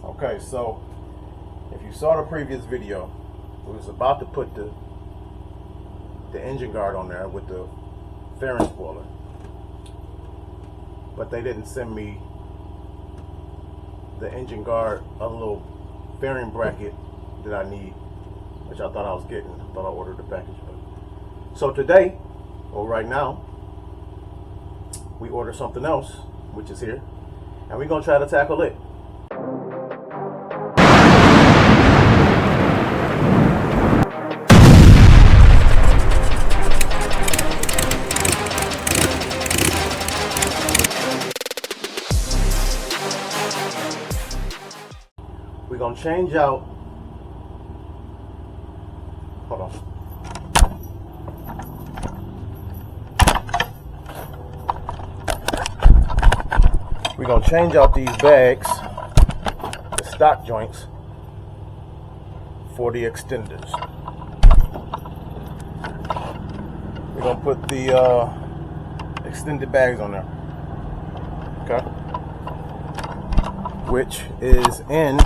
Okay, so if you saw the previous video, we was about to put the engine guard on there with the fairing spoiler, but they didn't send me the engine guard, a little fairing bracket that I need, which I thought I was getting. I thought I ordered the package. So today, or right now, we ordered something else, which is here, and we're gonna try to tackle it. We're gonna change out, hold on. We're gonna change out these bags, the stock joints, for the extenders. We're gonna put the extended bags on there, okay? Which is in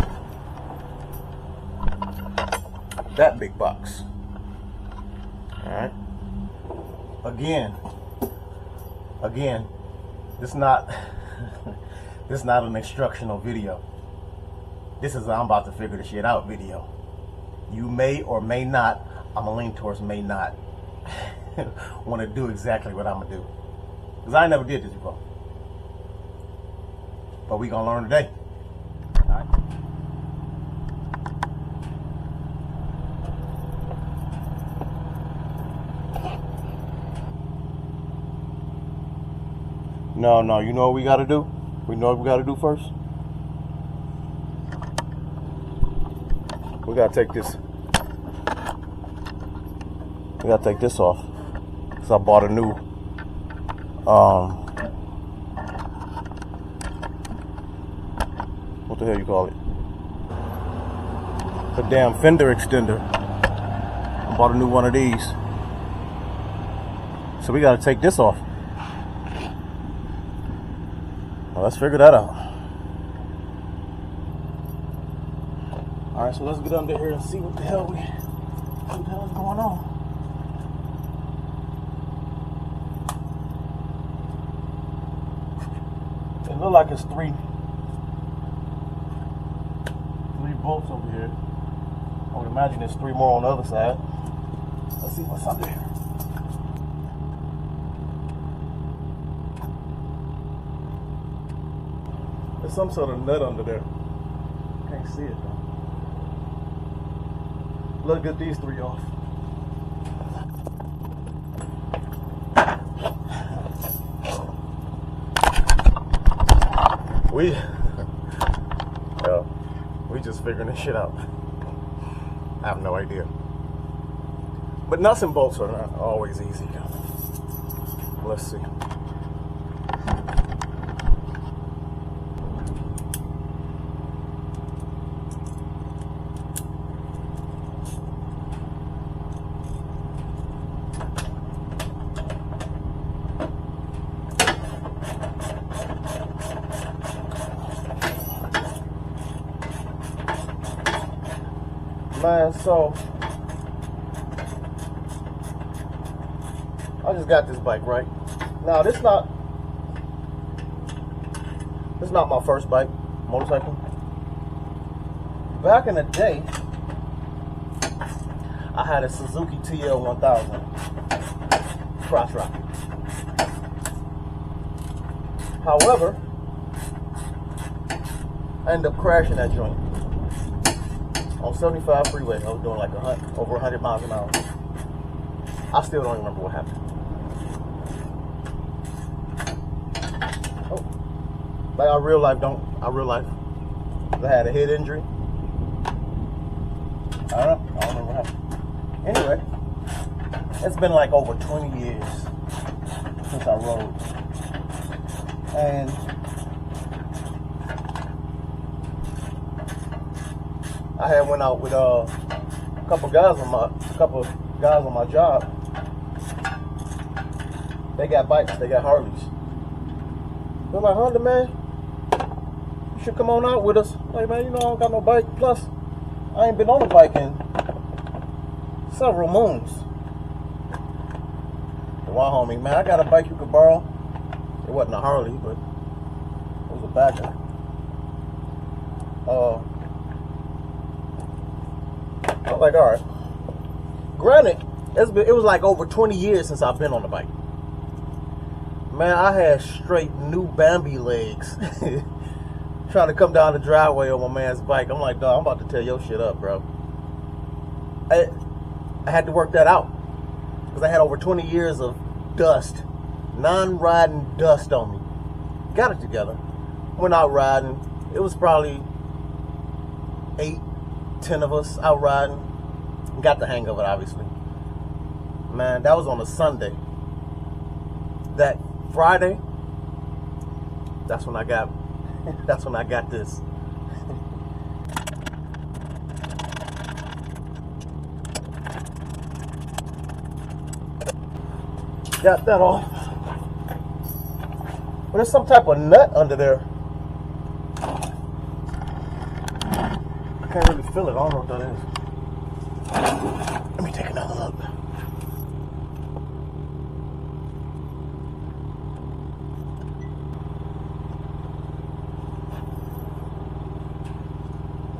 that big box. All right. Again, this is not this is not an instructional video. This is I'm about to figure the shit out video. You may or may not, I'm gonna lean towards may not, want to do exactly what I'm gonna do, because I never did this before. But we gonna learn today. All right. No, you know what we gotta do? We know what we gotta do first? We gotta take this. We gotta take this off. Cause I bought a new what the hell you call it? A damn fender extender. I bought a new one of these. So we gotta take this off. Well, let's figure that out. Alright, so let's get under here and see what the hell is going on. It looks like it's three bolts over here. I would imagine there's three more on the other side. Let's see what's under here. There's some sort of nut under there. Can't see it though. Let's get these three off. We just figuring this shit out. I have no idea. But nuts and bolts are not always easy. Let's see. Man, so I just got this bike, right? Now this not my first bike, motorcycle. Back in the day, I had a Suzuki TL1000 crotch rocket. However, I ended up crashing that joint. On 75 freeway, I was doing like over 100 miles an hour. I still don't remember what happened. Oh, like I real life. I had a head injury. I don't remember what happened. Anyway, it's been like over 20 years since I rode, and I had went out with a couple guys on my job. They got bikes, they got Harleys. They're like, Honda, man, you should come on out with us. Hey man, you know I don't got no bike. Plus, I ain't been on a bike in several moons. Well, homie, man, I got a bike you could borrow. It wasn't a Harley, but it was a backer. I was like, all right. Granted, it was like over 20 years since I've been on the bike. Man, I had straight new Bambi legs trying to come down the driveway on my man's bike. I'm like, dog, I'm about to tear your shit up, bro. I had to work that out because I had over 20 years of dust, non-riding dust on me. Got it together. Went out riding. It was probably 8, 10 of us out riding. Got the hang of it, obviously. Man, that was on a Sunday. That Friday, that's when I got this. Got that off. But there's some type of nut under there. I can't really feel it. I don't know what that is. Let me take another look.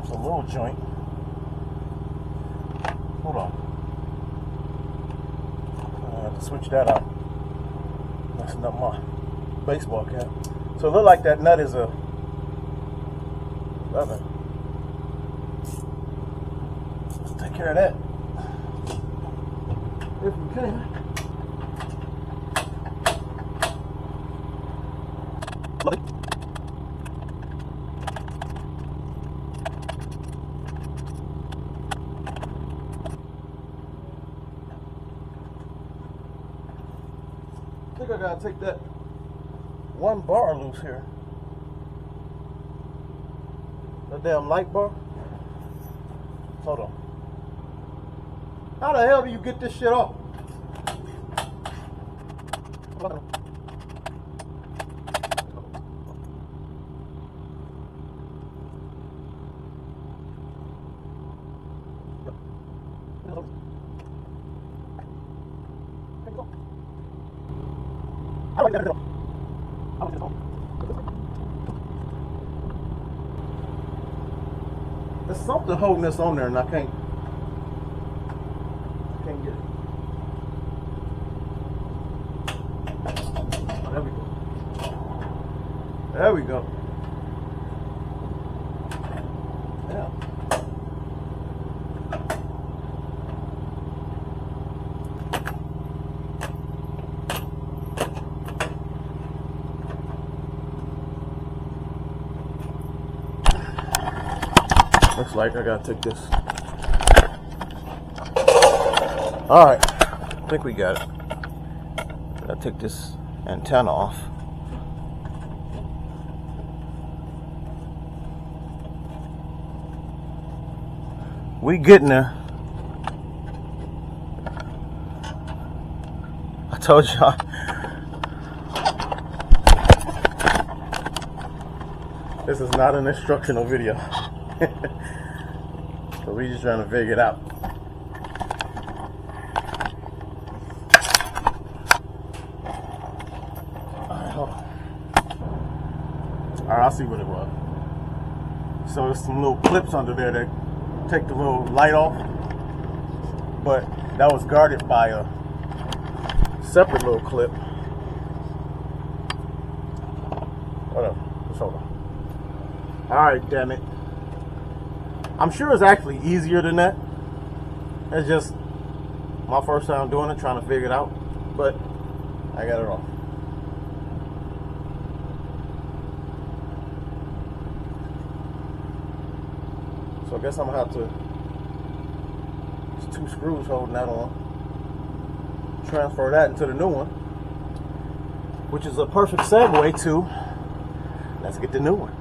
It's a little joint. Hold on. I have to switch that out. Messing up my baseball cap. So it look like that nut is a leather. Let's take care of that. If we can. I think I gotta take that one bar loose here. That damn light bar. Hold on. How the hell do you get this shit off? There's something holding this on there and I can't get it. Oh, there we go. There we go. Yeah. Looks like I gotta take this. Alright, I think we got it. Gotta take this antenna off. We getting there. I told y'all. This is not an instructional video. So we just trying to figure it out. Alright, hold on. Alright, I'll see what it was. So there's some little clips under there that take the little light off. But that was guarded by a separate little clip. Hold on. Just hold on. Alright, damn it. I'm sure it's actually easier than that. It's just my first time doing it, trying to figure it out. But I got it off. So I guess I'm gonna have to, there's 2 screws holding that on. Transfer that into the new one. Which is a perfect segue to, let's get the new one.